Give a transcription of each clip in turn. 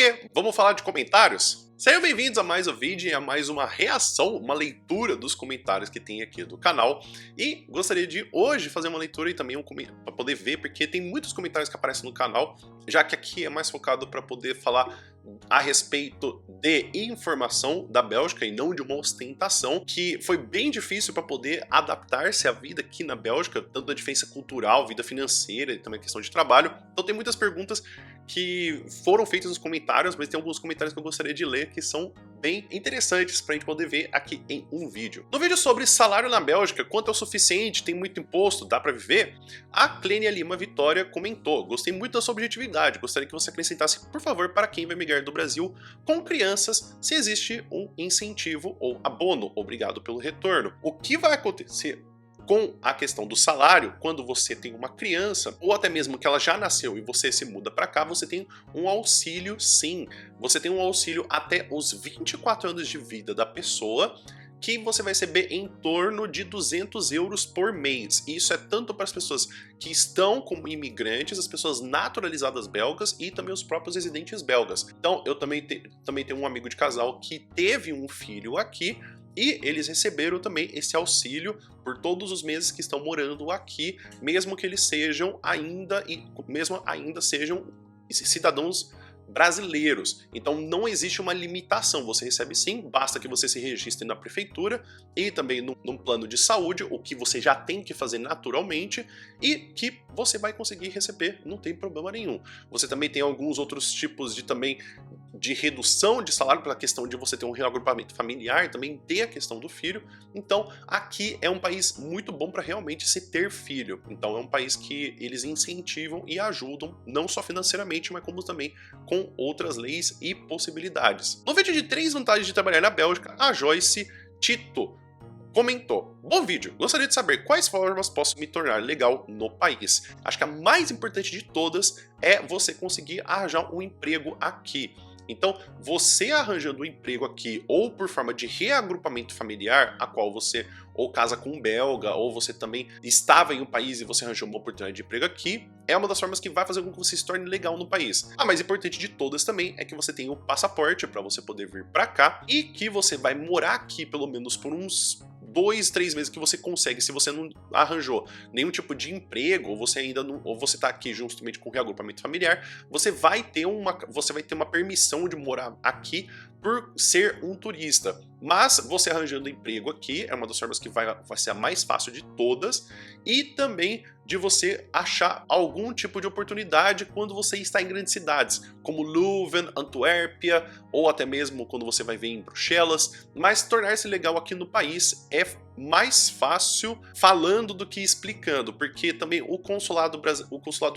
Oiê, vamos falar de comentários? Sejam bem-vindos a mais um vídeo e a mais uma reação, uma leitura dos comentários que tem aqui do canal. E gostaria de hoje fazer uma leitura e também para poder ver, porque tem muitos comentários que aparecem no canal, já que aqui é mais focado para poder falar a respeito de informação da Bélgica e não de uma ostentação, que foi bem difícil para poder adaptar-se à vida aqui na Bélgica, tanto da diferença cultural, vida financeira e também a questão de trabalho. Então tem muitas perguntas que foram feitas nos comentários, mas tem alguns comentários que eu gostaria de ler que são bem interessantes para a gente poder ver aqui em um vídeo. No vídeo sobre salário na Bélgica, quanto é o suficiente, tem muito imposto, dá para viver? A Clênia Lima Vitória comentou: gostei muito da sua objetividade, gostaria que você acrescentasse, por favor, para quem vai migrar do Brasil com crianças, se existe um incentivo ou abono. Obrigado pelo retorno. O que vai acontecer com a questão do salário, quando você tem uma criança, ou até mesmo que ela já nasceu e você se muda para cá, você tem um auxílio, sim. Você tem um auxílio até os 24 anos de vida da pessoa, que você vai receber em torno de 200 euros por mês. Isso é tanto para as pessoas que estão como imigrantes, as pessoas naturalizadas belgas e também os próprios residentes belgas. Então, eu também tenho um amigo de casal que teve um filho aqui, e eles receberam também esse auxílio por todos os meses que estão morando aqui, mesmo que eles sejam ainda sejam cidadãos brasileiros. Então não existe uma limitação, você recebe sim, basta que você se registre na prefeitura e também num plano de saúde, o que você já tem que fazer naturalmente e que você vai conseguir receber, não tem problema nenhum. Você também tem alguns outros tipos de redução de salário pela questão de você ter um reagrupamento familiar, também tem a questão do filho. Então aqui é um país muito bom para realmente se ter filho. Então é um país que eles incentivam e ajudam, não só financeiramente, mas como também com outras leis e possibilidades. No vídeo de 3 vantagens de trabalhar na Bélgica, a Joyce Tito comentou: bom vídeo, gostaria de saber quais formas posso me tornar legal no país. Acho que a mais importante de todas é você conseguir arranjar um emprego aqui. Então, você arranjando um emprego aqui, ou por forma de reagrupamento familiar, a qual você ou casa com um belga, ou você também estava em um país e você arranjou uma oportunidade de emprego aqui, é uma das formas que vai fazer com que você se torne legal no país. A mais importante de todas também é que você tenha o passaporte para você poder vir para cá e que você vai morar aqui pelo menos por uns 2, 3 meses que você consegue. Se você não arranjou nenhum tipo de emprego, ou você ainda não, ou você tá aqui justamente com reagrupamento familiar, você vai ter uma permissão de morar aqui por ser um turista. Mas você arranjando emprego aqui é uma das formas que vai ser a mais fácil de todas, e também de você achar algum tipo de oportunidade quando você está em grandes cidades, como Leuven, Antuérpia, ou até mesmo quando você vai ver em Bruxelas. Mas tornar-se legal aqui no país é mais fácil falando do que explicando, porque também o consulado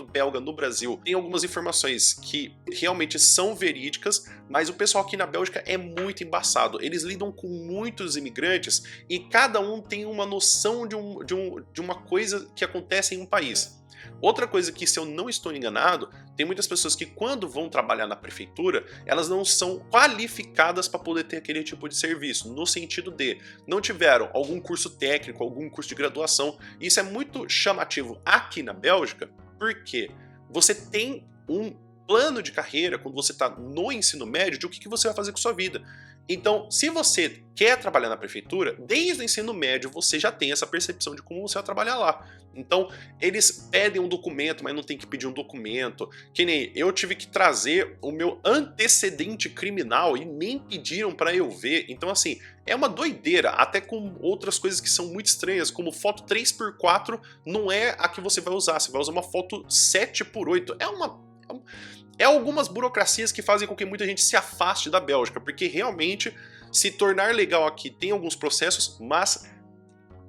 belga no Brasil tem algumas informações que realmente são verídicas, mas o pessoal aqui na Bélgica é muito embaçado. Eles lidam com muitos imigrantes e cada um tem uma noção de uma coisa que acontece em um país. Outra coisa que, se eu não estou enganado, tem muitas pessoas que quando vão trabalhar na prefeitura, elas não são qualificadas para poder ter aquele tipo de serviço, no sentido de não tiveram algum curso técnico, algum curso de graduação. E isso é muito chamativo aqui na Bélgica, porque você tem um plano de carreira quando você está no ensino médio de o que você vai fazer com sua vida. Então, se você quer trabalhar na prefeitura, desde o ensino médio você já tem essa percepção de como você vai trabalhar lá. Então, eles pedem um documento, mas não tem que pedir um documento. Que nem eu tive que trazer o meu antecedente criminal e nem pediram para eu ver. Então, assim, é uma doideira, até com outras coisas que são muito estranhas, como foto 3x4 não é a que você vai usar, você vai usar uma foto 7x8. É algumas burocracias que fazem com que muita gente se afaste da Bélgica, porque realmente se tornar legal aqui tem alguns processos, mas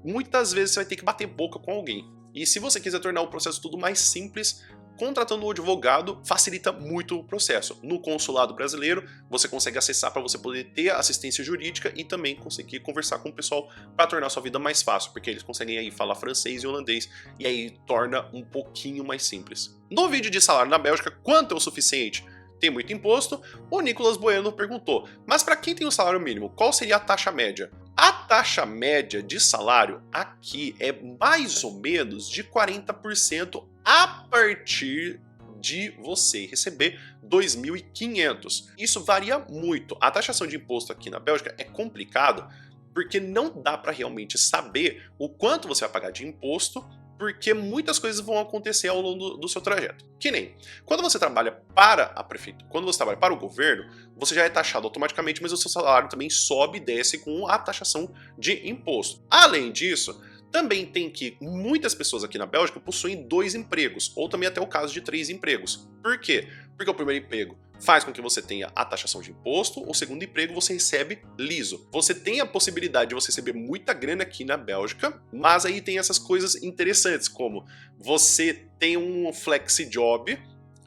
muitas vezes você vai ter que bater boca com alguém. E se você quiser tornar o processo tudo mais simples, contratando um advogado facilita muito o processo. No consulado brasileiro, você consegue acessar para você poder ter assistência jurídica e também conseguir conversar com o pessoal para tornar a sua vida mais fácil, porque eles conseguem aí falar francês e holandês, e aí torna um pouquinho mais simples. No vídeo de salário na Bélgica, quanto é o suficiente? Tem muito imposto? O Nicolas Bueno perguntou: mas para quem tem o salário mínimo, qual seria a taxa média? A taxa média de salário aqui é mais ou menos de 40% a partir de você receber 2.500. Isso varia muito. A taxação de imposto aqui na Bélgica é complicado porque não dá para realmente saber o quanto você vai pagar de imposto, porque muitas coisas vão acontecer ao longo do seu trajeto. Que nem, quando você trabalha para a prefeitura, quando você trabalha para o governo, você já é taxado automaticamente, mas o seu salário também sobe e desce com a taxação de imposto. Além disso, também tem que muitas pessoas aqui na Bélgica possuem 2 empregos, ou também até o caso de 3 empregos. Por quê? Porque o primeiro emprego faz com que você tenha a taxação de imposto, o segundo emprego você recebe liso. Você tem a possibilidade de você receber muita grana aqui na Bélgica, mas aí tem essas coisas interessantes, como você tem um flexi job,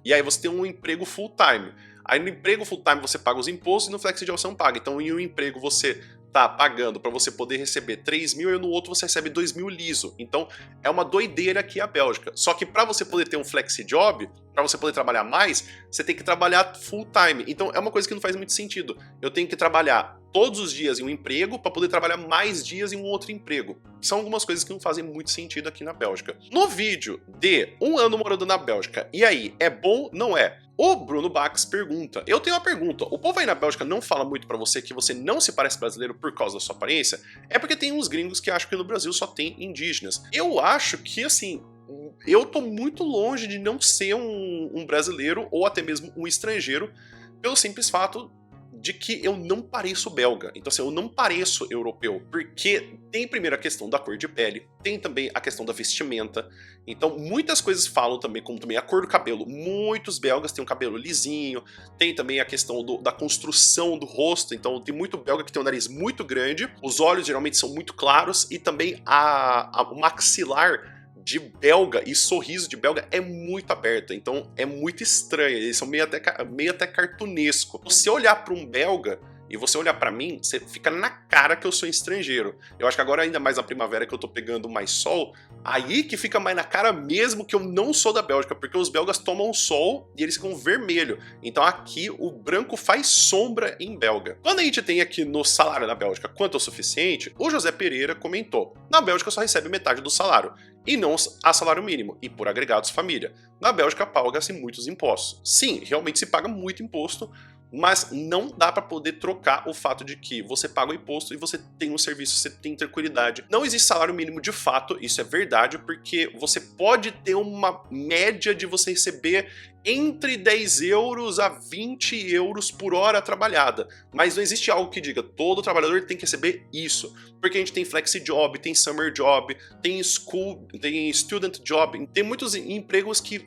e aí você tem um emprego full time. Aí no emprego full time você paga os impostos e no flexi job você não paga. Então em um emprego você tá pagando para você poder receber 3.000 e no outro você recebe 2.000 liso. Então é uma doideira aqui a Bélgica. Só que para você poder ter um flexi job, para você poder trabalhar mais, você tem que trabalhar full time. Então é uma coisa que não faz muito sentido. Eu tenho que trabalhar todos os dias em um emprego para poder trabalhar mais dias em um outro emprego. São algumas coisas que não fazem muito sentido aqui na Bélgica. No vídeo de 1 ano morando na Bélgica, e aí, é bom? Não é? O Bruno Bax pergunta, eu tenho uma pergunta, o povo aí na Bélgica não fala muito pra você que você não se parece brasileiro por causa da sua aparência? É porque tem uns gringos que acham que no Brasil só tem indígenas. Eu acho que, assim, eu tô muito longe de não ser um brasileiro ou até mesmo um estrangeiro pelo simples fato de que eu não pareço belga. Então, assim, eu não pareço europeu. Porque tem primeiro a questão da cor de pele, tem também a questão da vestimenta. Então, muitas coisas falam também, como também a cor do cabelo. Muitos belgas têm um cabelo lisinho, tem também a questão da construção do rosto. Então, tem muito belga que tem um nariz muito grande, os olhos geralmente são muito claros e também o maxilar de belga e sorriso de belga é muito aberto, então é muito estranho, eles são meio até cartunesco. Você olhar para um belga e você olhar pra mim, você fica na cara que eu sou estrangeiro. Eu acho que agora, ainda mais na primavera que eu tô pegando mais sol, aí que fica mais na cara mesmo que eu não sou da Bélgica, porque os belgas tomam sol e eles ficam vermelho. Então aqui o branco faz sombra em belga. Quando a gente tem aqui no salário na Bélgica quanto é o suficiente, o José Pereira comentou: na Bélgica só recebe metade do salário, e não a salário mínimo, e por agregados família. Na Bélgica paga-se muitos impostos. Sim, realmente se paga muito imposto, mas não dá para poder trocar o fato de que você paga o imposto e você tem um serviço, você tem tranquilidade. Não existe salário mínimo de fato, isso é verdade, porque você pode ter uma média de você receber entre 10 euros a 20 euros por hora trabalhada, mas não existe algo que diga todo trabalhador tem que receber isso, porque a gente tem flexi job, tem summer job, tem school, tem student job, tem muitos empregos que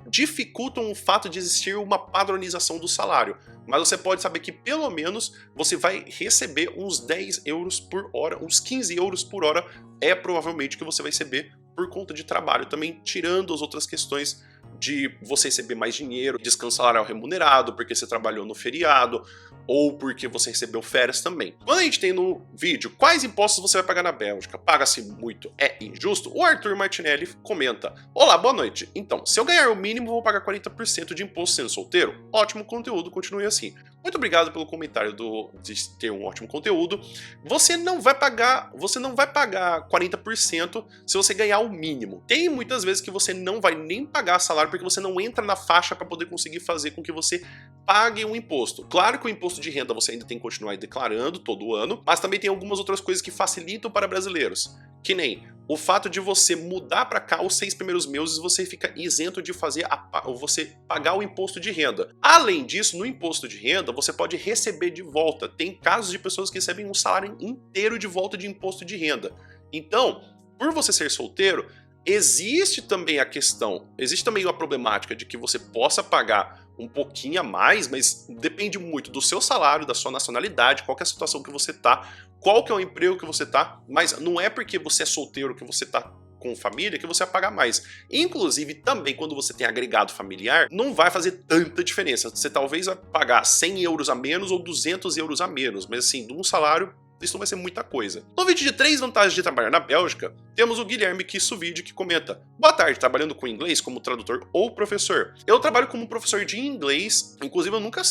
dificultam o fato de existir uma padronização do salário, mas você pode saber que pelo menos você vai receber uns 10 euros por hora, uns 15 euros por hora é provavelmente que você vai receber por conta de trabalho, também tirando as outras questões de você receber mais dinheiro, descanso salarial remunerado, porque você trabalhou no feriado, ou porque você recebeu férias também. Quando a gente tem no vídeo quais impostos você vai pagar na Bélgica, paga-se muito, é injusto, o Arthur Martinelli comenta: olá, boa noite. Então, se eu ganhar o mínimo, vou pagar 40% de imposto sendo solteiro? Ótimo conteúdo, continue assim. Muito obrigado pelo comentário de ter um ótimo conteúdo. Você não vai pagar 40% se você ganhar o mínimo. Tem muitas vezes que você não vai nem pagar salário porque você não entra na faixa para poder conseguir fazer com que você pague um imposto. Claro que o imposto de renda você ainda tem que continuar declarando todo ano, mas também tem algumas outras coisas que facilitam para brasileiros. Que nem o fato de você mudar para cá os 6 primeiros meses, você fica isento de você pagar o imposto de renda. Além disso, no imposto de renda, você pode receber de volta. Tem casos de pessoas que recebem um salário inteiro de volta de imposto de renda. Então, por você ser solteiro, existe também a problemática de que você possa pagar um pouquinho a mais, mas depende muito do seu salário, da sua nacionalidade, qual que é a situação que você tá, qual que é o emprego que você tá, mas não é porque você é solteiro que você tá com família que você vai pagar mais. Inclusive, também quando você tem agregado familiar, não vai fazer tanta diferença. Você talvez vai pagar 100 euros a menos ou 200 euros a menos, mas assim, de um salário, isso não vai ser muita coisa. No vídeo de 3 vantagens de trabalhar na Bélgica, temos o Guilherme Kissuvide que comenta: boa tarde, trabalhando com inglês como tradutor ou professor. Eu trabalho como professor de inglês, inclusive eu nunca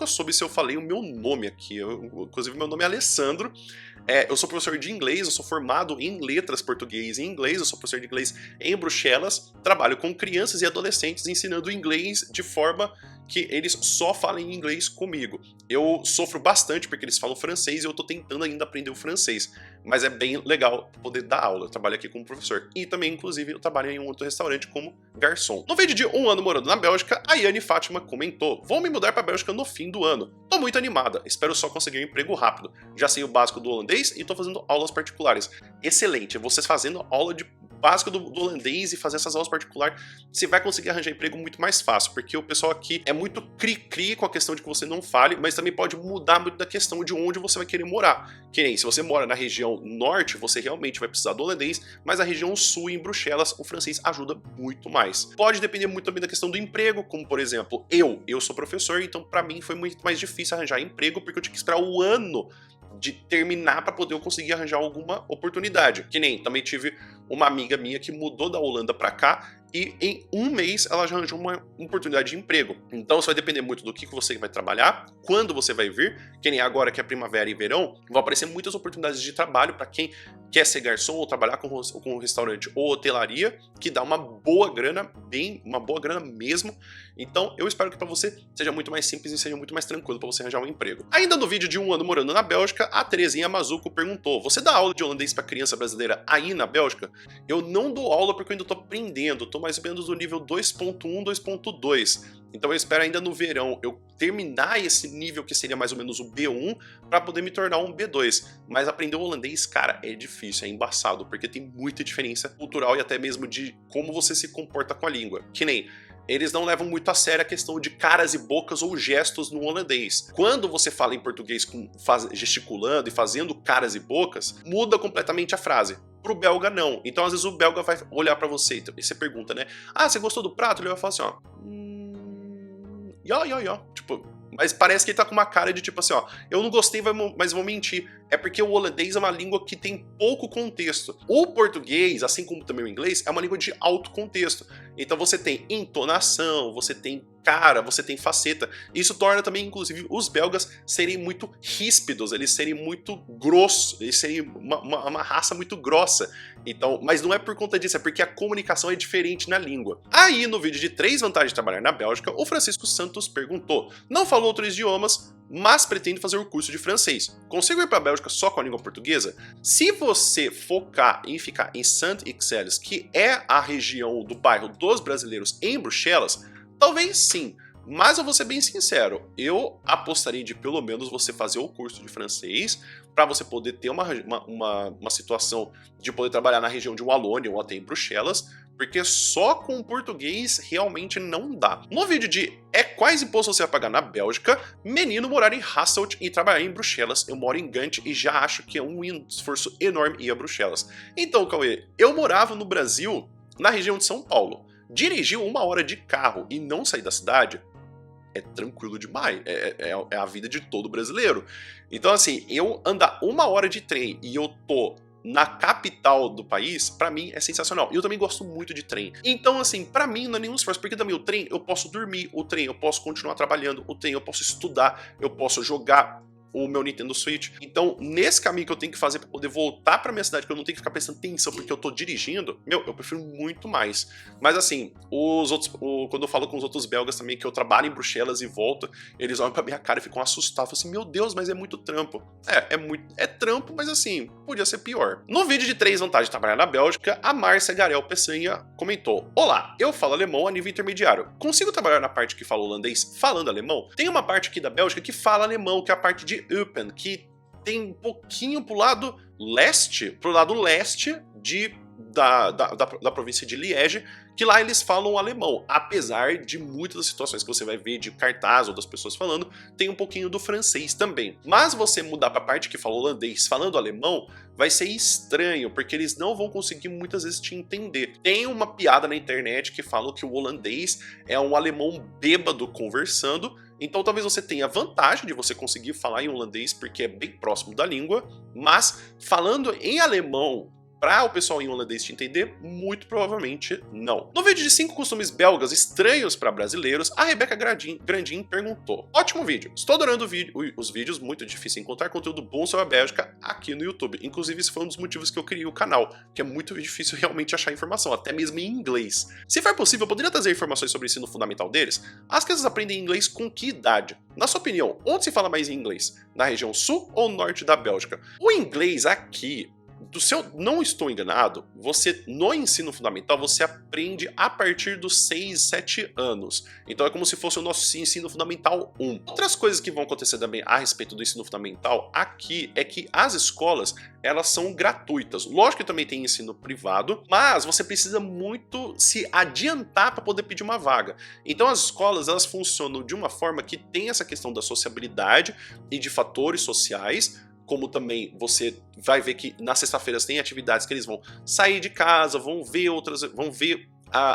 soube se eu falei o meu nome aqui, inclusive meu nome é Alessandro. eu sou professor de inglês, eu sou formado em letras português e inglês, eu sou professor de inglês em Bruxelas, trabalho com crianças e adolescentes ensinando inglês de forma que eles só falem inglês comigo. Eu sofro bastante porque eles falam francês e eu tô tentando ainda aprender o francês, mas é bem legal poder dar aula. Eu trabalho aqui como professor e também, inclusive, eu trabalho em um outro restaurante como garçom. No vídeo de 1 ano morando na Bélgica, a Yane Fátima comentou: vou me mudar pra Bélgica no fim do ano. Tô muito animada, espero só conseguir um emprego rápido. Já sei o básico do holandês e tô fazendo aulas particulares. Excelente, vocês fazendo aula de básico do holandês e fazer essas aulas particulares, você vai conseguir arranjar emprego muito mais fácil, porque o pessoal aqui é muito cri-cri com a questão de que você não fale, mas também pode mudar muito da questão de onde você vai querer morar. Que nem, se você mora na região norte, você realmente vai precisar do holandês, mas na região sul, em Bruxelas, o francês ajuda muito mais. Pode depender muito também da questão do emprego, como por exemplo, eu sou professor, então pra mim foi muito mais difícil arranjar emprego, porque eu tinha que esperar o ano de terminar para poder eu conseguir arranjar alguma oportunidade. Que nem, também tive uma amiga minha que mudou da Holanda para cá e em um mês ela já arranjou uma oportunidade de emprego. Então isso vai depender muito do que você vai trabalhar, quando você vai vir, que nem agora que é primavera e verão, vão aparecer muitas oportunidades de trabalho para quem quer ser garçom ou trabalhar com restaurante ou hotelaria, que dá uma boa grana, uma boa grana mesmo. Então eu espero que para você seja muito mais simples e seja muito mais tranquilo para você arranjar um emprego. Ainda no vídeo de 1 ano morando na Bélgica, a Terezinha Mazuco perguntou: você dá aula de holandês para criança brasileira aí na Bélgica? Eu não dou aula porque eu ainda tô aprendendo, tô mais ou menos no nível 2.1, 2.2. Então eu espero ainda no verão eu terminar esse nível que seria mais ou menos o B1 para poder me tornar um B2. Mas aprender o holandês, cara, é difícil, é embaçado, porque tem muita diferença cultural e até mesmo de como você se comporta com a língua. Que nem, eles não levam muito a sério a questão de caras e bocas ou gestos no holandês. Quando você fala em português gesticulando e fazendo caras e bocas, muda completamente a frase. Pro belga, não. Então, às vezes, o belga vai olhar pra você e você pergunta, né? Ah, você gostou do prato? Ele vai falar assim, ó... Tipo, mas parece que ele tá com uma cara de tipo assim, ó, eu não gostei, mas vou mentir. É porque o holandês é uma língua que tem pouco contexto. O português, assim como também o inglês, é uma língua de alto contexto. Então você tem entonação, você tem cara, você tem faceta. Isso torna também, inclusive, os belgas serem muito ríspidos, eles serem muito grossos, eles serem uma raça muito grossa. Então, mas não é por conta disso, é porque a comunicação é diferente na língua. Aí, no vídeo de 3 vantagens de trabalhar na Bélgica, o Francisco Santos perguntou: não falou outros idiomas, mas pretende fazer o curso de francês. Consigo ir para a Bélgica só com a língua portuguesa? Se você focar em ficar em Saint-Ixelles, que é a região do bairro dos brasileiros em Bruxelas, talvez sim. Mas eu vou ser bem sincero, eu apostaria de pelo menos você fazer o curso de francês para você poder ter uma situação de poder trabalhar na região de Wallonia ou até em Bruxelas, porque só com o português realmente não dá. No vídeo de quais impostos você vai pagar na Bélgica, menino morar em Hasselt e trabalhar em Bruxelas. Eu moro em Gant e já acho que é um esforço enorme ir a Bruxelas. Então, Cauê, eu morava no Brasil, na região de São Paulo. Dirigir 1 hora de carro e não sair da cidade é tranquilo demais, é a vida de todo brasileiro. Então assim, eu andar 1 hora de trem e eu tô na capital do país, pra mim é sensacional. E eu também gosto muito de trem. Então assim, pra mim não é nenhum esforço, porque também o trem eu posso dormir, o trem eu posso continuar trabalhando, o trem eu posso estudar, eu posso jogar o meu Nintendo Switch. Então, nesse caminho que eu tenho que fazer pra poder voltar pra minha cidade, que eu não tenho que ficar prestando atenção porque eu tô dirigindo, eu prefiro muito mais. Mas assim, quando eu falo com os outros belgas também, que eu trabalho em Bruxelas e volto, eles olham pra minha cara e ficam assustados, assim, meu Deus, mas é muito trampo. É trampo, mas assim, podia ser pior. No vídeo de 3 vantagens de trabalhar na Bélgica, a Márcia Garel Peçanha comentou: olá, eu falo alemão a nível intermediário. Consigo trabalhar na parte que fala holandês falando alemão? Tem uma parte aqui da Bélgica que fala alemão, que é a parte de Eupen, que tem um pouquinho pro lado leste da província de Liege, que lá eles falam alemão, apesar de muitas das situações que você vai ver de cartaz ou das pessoas falando, tem um pouquinho do francês também. Mas você mudar pra parte que fala holandês falando alemão, vai ser estranho, porque eles não vão conseguir muitas vezes te entender. Tem uma piada na internet que fala que o holandês é um alemão bêbado conversando, então talvez você tenha vantagem de você conseguir falar em holandês porque é bem próximo da língua, mas falando em alemão Pra o pessoal em holandês te entender, muito provavelmente não. No vídeo de 5 costumes belgas estranhos para brasileiros, a Rebeca Grandin perguntou: ótimo vídeo, estou adorando os vídeos, muito difícil encontrar conteúdo bom sobre a Bélgica aqui no YouTube. Inclusive, esse foi um dos motivos que eu criei o canal, que é muito difícil realmente achar informação, até mesmo em inglês. Se for possível, eu poderia trazer informações sobre o ensino fundamental deles? As crianças aprendem inglês com que idade? Na sua opinião, onde se fala mais em inglês? Na região sul ou norte da Bélgica? O inglês aqui, não estou enganado, você no ensino fundamental você aprende a partir dos 6, 7 anos. Então é como se fosse o nosso ensino fundamental 1. Outras coisas que vão acontecer também a respeito do ensino fundamental aqui é que as escolas, elas são gratuitas. Lógico que também tem ensino privado, mas você precisa muito se adiantar para poder pedir uma vaga. Então as escolas, elas funcionam de uma forma que tem essa questão da sociabilidade e de fatores sociais, como também você vai ver que nas sexta-feiras tem atividades que eles vão sair de casa, vão ver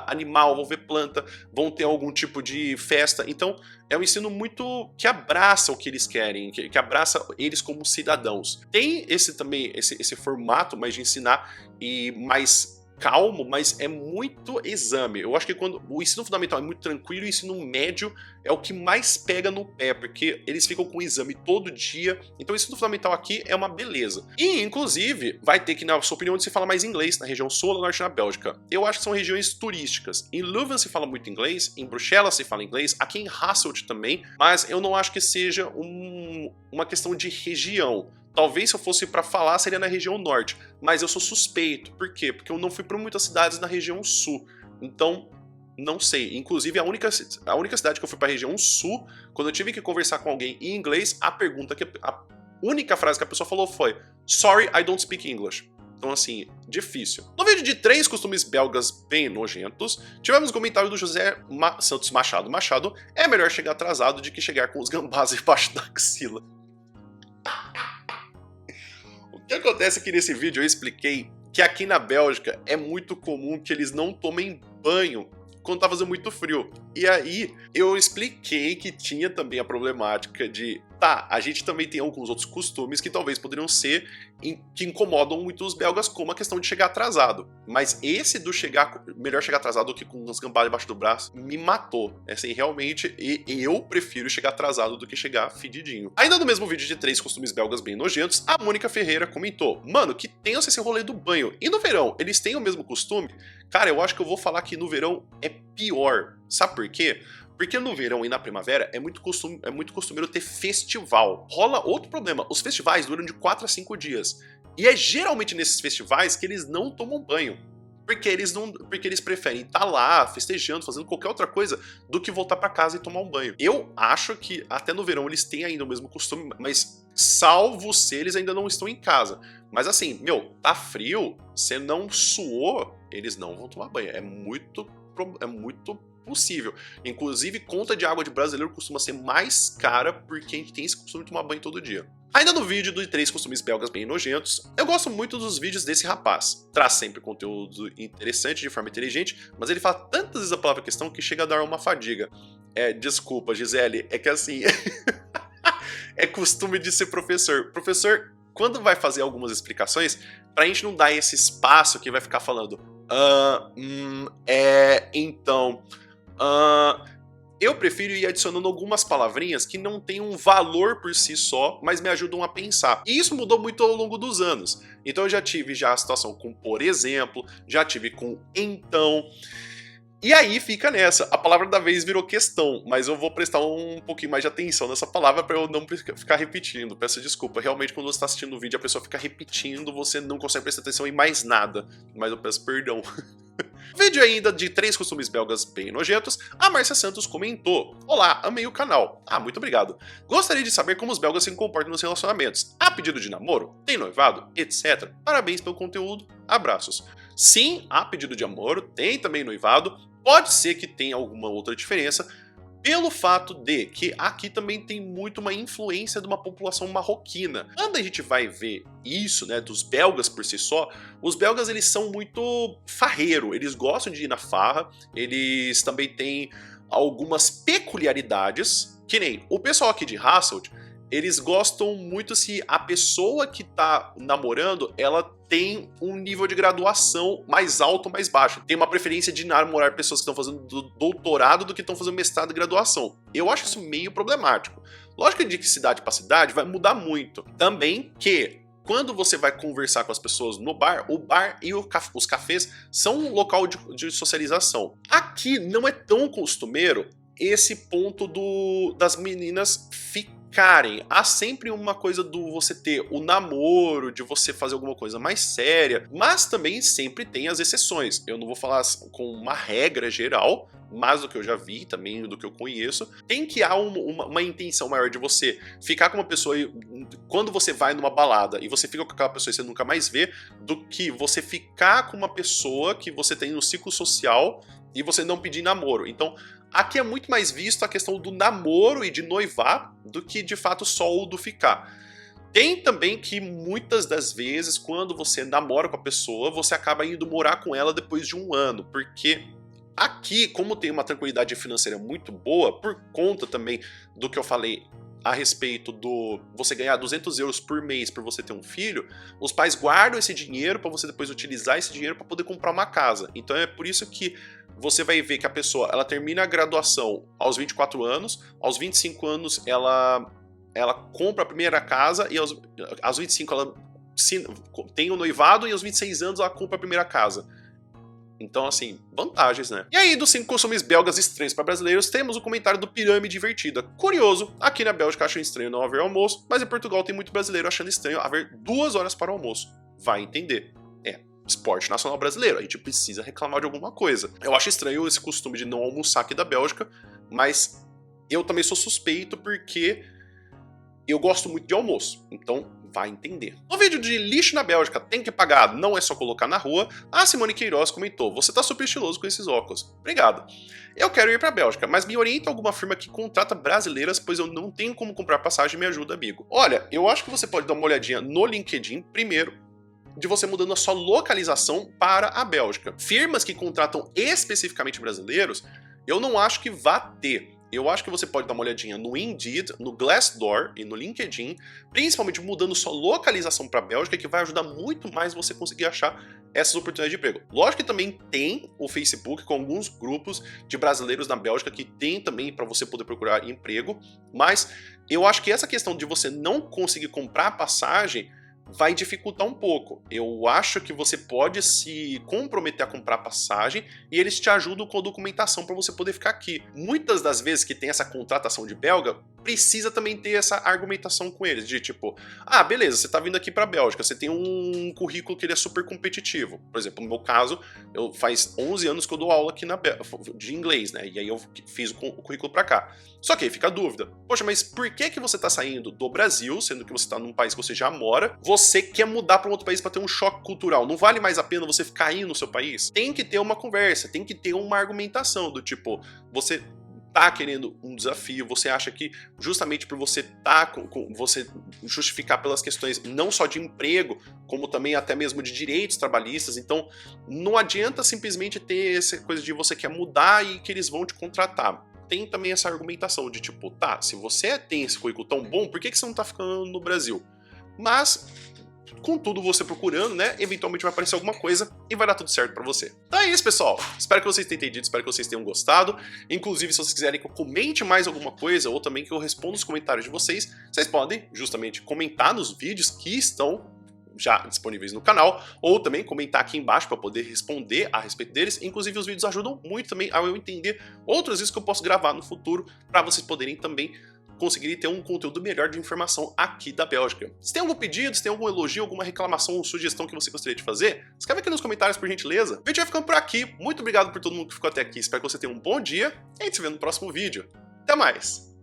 animal, vão ver planta, vão ter algum tipo de festa. Então é um ensino muito que abraça o que eles querem, que abraça eles como cidadãos. Tem esse formato mais de ensinar e mais calmo, mas é muito exame. Eu acho que quando o ensino fundamental é muito tranquilo, o ensino médio é o que mais pega no pé, porque eles ficam com o exame todo dia. Então o ensino fundamental aqui é uma beleza. E, inclusive, vai ter que, na sua opinião, se fala mais inglês na região sul ou norte da Bélgica. Eu acho que são regiões turísticas. Em Leuven se fala muito inglês, em Bruxelas se fala inglês, aqui em Hasselt também, mas eu não acho que seja uma questão de região. Talvez se eu fosse para falar seria na região norte, mas eu sou suspeito. Por quê? Porque eu não fui para muitas cidades na região sul. Então, não sei. Inclusive, a única cidade que eu fui para a região sul, quando eu tive que conversar com alguém em inglês, a única frase que a pessoa falou foi: "Sorry, I don't speak English." Então, assim, difícil. No vídeo de 3 costumes belgas bem nojentos, tivemos o comentário do José Santos Machado. É melhor chegar atrasado do que chegar com os gambás embaixo da axila. O que acontece é que nesse vídeo eu expliquei que aqui na Bélgica é muito comum que eles não tomem banho quando tá fazendo muito frio. E aí eu expliquei que tinha também a problemática de, a gente também tem alguns outros costumes que talvez poderiam ser que incomodam muito os belgas, como a questão de chegar atrasado. Mas esse do melhor chegar atrasado do que com as gambás debaixo do braço, me matou. Assim, realmente, eu prefiro chegar atrasado do que chegar fedidinho. Ainda no mesmo vídeo de 3 costumes belgas bem nojentos, a Mônica Ferreira comentou: mano, que tenso esse rolê do banho. E no verão, eles têm o mesmo costume? Cara, eu acho que eu vou falar que no verão é pior. Sabe por quê? Porque no verão e na primavera é muito costumeiro ter festival. Rola outro problema, os festivais duram de 4 a 5 dias. E é geralmente nesses festivais que eles não tomam banho. Porque eles preferem estar lá, festejando, fazendo qualquer outra coisa, do que voltar pra casa e tomar um banho. Eu acho que até no verão eles têm ainda o mesmo costume, mas salvo se eles ainda não estão em casa. Mas assim, tá frio, você não suou, eles não vão tomar banho. É muito possível. Inclusive, conta de água de brasileiro costuma ser mais cara porque a gente tem esse costume de tomar banho todo dia. Ainda no vídeo dos 3 costumes belgas bem nojentos, eu gosto muito dos vídeos desse rapaz. Traz sempre conteúdo interessante de forma inteligente, mas ele fala tantas vezes a palavra questão que chega a dar uma fadiga. Desculpa, Gisele, é que assim... é costume de ser professor. Professor, quando vai fazer algumas explicações, pra gente não dar esse espaço que vai ficar falando então... eu prefiro ir adicionando algumas palavrinhas que não têm um valor por si só, mas me ajudam a pensar. E isso mudou muito ao longo dos anos. Então eu já tive a situação com por exemplo, já tive com então. E aí fica nessa. A palavra da vez virou questão, mas eu vou prestar um pouquinho mais de atenção nessa palavra para eu não ficar repetindo. Peço desculpa. Realmente, quando você está assistindo o vídeo, a pessoa fica repetindo, você não consegue prestar atenção em mais nada. Mas eu peço perdão. Vídeo ainda de 3 costumes belgas bem nojentos, a Márcia Santos comentou: olá, amei o canal. Muito obrigado. Gostaria de saber como os belgas se comportam nos relacionamentos. Há pedido de namoro? Tem noivado? Etc. Parabéns pelo conteúdo. Abraços. Sim, há pedido de namoro, tem também noivado. Pode ser que tenha alguma outra diferença, pelo fato de que aqui também tem muito uma influência de uma população marroquina. Quando a gente vai ver isso, né, dos belgas por si só, os belgas eles são muito farreiro, eles gostam de ir na farra, eles também têm algumas peculiaridades, que nem o pessoal aqui de Hasselt, eles gostam muito se a pessoa que tá namorando, ela tem um nível de graduação mais alto ou mais baixo. Tem uma preferência de namorar pessoas que estão fazendo doutorado do que estão fazendo mestrado e graduação. Eu acho isso meio problemático. Lógico que de cidade para cidade vai mudar muito. Também que quando você vai conversar com as pessoas no bar, o bar e os cafés são um local de socialização. Aqui não é tão costumeiro esse ponto das meninas ficarem. Há sempre uma coisa do você ter o namoro, de você fazer alguma coisa mais séria, mas também sempre tem as exceções. Eu não vou falar com uma regra geral, mas do que eu já vi também, do que eu conheço, tem que há uma intenção maior de você ficar com uma pessoa e quando você vai numa balada e você fica com aquela pessoa e você nunca mais vê, do que você ficar com uma pessoa que você tem no ciclo social e você não pedir namoro. Então, aqui é muito mais visto a questão do namoro e de noivar do que de fato só o do ficar. Tem também que muitas das vezes, quando você namora com a pessoa, você acaba indo morar com ela depois de um ano, porque aqui, como tem uma tranquilidade financeira muito boa, por conta também do que eu falei a respeito do você ganhar 200 euros por mês por você ter um filho, os pais guardam esse dinheiro para você depois utilizar esse dinheiro para poder comprar uma casa. Então é por isso que você vai ver que a pessoa ela termina a graduação aos 24 anos, aos 25 anos ela compra a primeira casa e aos 25 ela tem o noivado e aos 26 anos ela compra a primeira casa. Então, assim, vantagens, né? E aí, dos 5 costumes belgas estranhos para brasileiros, temos o comentário do Pirâmide Invertida. Curioso, aqui na Bélgica acham estranho não haver almoço, mas em Portugal tem muito brasileiro achando estranho haver 2 horas para o almoço. Vai entender. É esporte nacional brasileiro, a gente precisa reclamar de alguma coisa. Eu acho estranho esse costume de não almoçar aqui da Bélgica, mas eu também sou suspeito porque eu gosto muito de almoço, então vai entender. No vídeo de lixo na Bélgica, tem que pagar, não é só colocar na rua, a Simone Queiroz comentou: você tá super estiloso com esses óculos. Obrigado. Eu quero ir pra Bélgica, mas me orienta alguma firma que contrata brasileiras, pois eu não tenho como comprar passagem, me ajuda, amigo. Olha, eu acho que você pode dar uma olhadinha no LinkedIn primeiro, de você mudando a sua localização para a Bélgica. Firmas que contratam especificamente brasileiros, eu não acho que vá ter. Eu acho que você pode dar uma olhadinha no Indeed, no Glassdoor e no LinkedIn, principalmente mudando sua localização para a Bélgica, que vai ajudar muito mais você conseguir achar essas oportunidades de emprego. Lógico que também tem o Facebook com alguns grupos de brasileiros na Bélgica que tem também para você poder procurar emprego, mas eu acho que essa questão de você não conseguir comprar a passagem vai dificultar um pouco. Eu acho que você pode se comprometer a comprar passagem e eles te ajudam com a documentação para você poder ficar aqui. Muitas das vezes que tem essa contratação de belga, precisa também ter essa argumentação com eles, de tipo, ah, beleza, você tá vindo aqui pra Bélgica, você tem um currículo que ele é super competitivo. Por exemplo, no meu caso, faz 11 anos que eu dou aula aqui de inglês, né? E aí eu fiz o currículo pra cá. Só que aí fica a dúvida, poxa, mas por que você tá saindo do Brasil, sendo que você tá num país que você já mora, você quer mudar pra um outro país pra ter um choque cultural? Não vale mais a pena você ficar aí no seu país? Tem que ter uma conversa, tem que ter uma argumentação do tipo, você tá querendo um desafio, você acha que justamente por você você justificar pelas questões não só de emprego, como também até mesmo de direitos trabalhistas, então não adianta simplesmente ter essa coisa de você quer mudar e que eles vão te contratar. Tem também essa argumentação de tipo, tá, se você tem esse currículo tão bom, por que você não tá ficando no Brasil? Mas contudo, você procurando, né, eventualmente vai aparecer alguma coisa e vai dar tudo certo pra você. Então é isso, pessoal. Espero que vocês tenham entendido, espero que vocês tenham gostado. Inclusive, se vocês quiserem que eu comente mais alguma coisa ou também que eu responda os comentários de vocês, vocês podem justamente comentar nos vídeos que estão já disponíveis no canal, ou também comentar aqui embaixo para poder responder a respeito deles. Inclusive, os vídeos ajudam muito também a eu entender outras vezes que eu posso gravar no futuro para vocês poderem também conseguirem ter um conteúdo melhor de informação aqui da Bélgica. Se tem algum pedido, se tem algum elogio, alguma reclamação ou sugestão que você gostaria de fazer, escreve aqui nos comentários por gentileza. O vídeo vai ficando por aqui. Muito obrigado por todo mundo que ficou até aqui. Espero que você tenha um bom dia e a gente se vê no próximo vídeo. Até mais!